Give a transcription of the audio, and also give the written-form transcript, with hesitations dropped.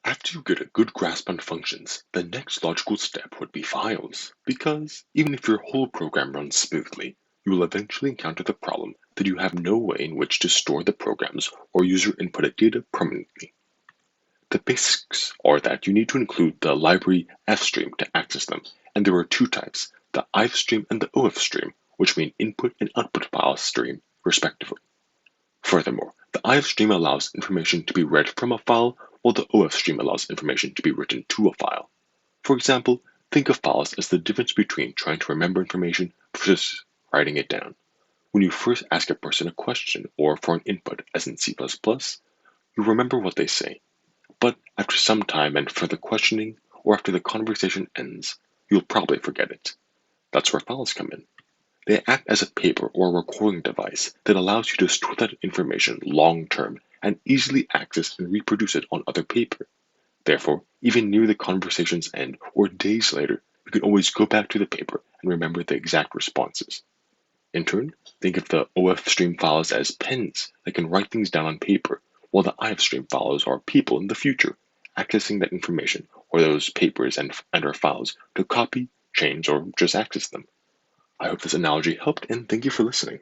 After you get a good grasp on functions, the next logical step would be files, because even if your whole program runs smoothly, you will eventually encounter the problem that you have no way in which to store the programs or user inputted data permanently. The basics are that you need to include the library fstream to access them, and there are two types, the ifstream and the ofstream, which mean input and output file stream, respectively. Furthermore, the ifstream allows information to be read from a file, while the ofstream allows information to be written to a file. For example, think of files as the difference between trying to remember information versus writing it down. When you first ask a person a question or for an input, as in C++, you remember what they say. But after some time and further questioning, or after the conversation ends, you'll probably forget it. That's where files come in. They act as a paper or recording device that allows you to store that information long term and easily access and reproduce it on other paper. Therefore, even near the conversation's end or days later, you can always go back to the paper and remember the exact responses. In turn, think of the OF stream files as pens that can write things down on paper, while the IF stream files are people in the future, accessing that information or those papers and or files to copy, change, or just access them. I hope this analogy helped, and thank you for listening.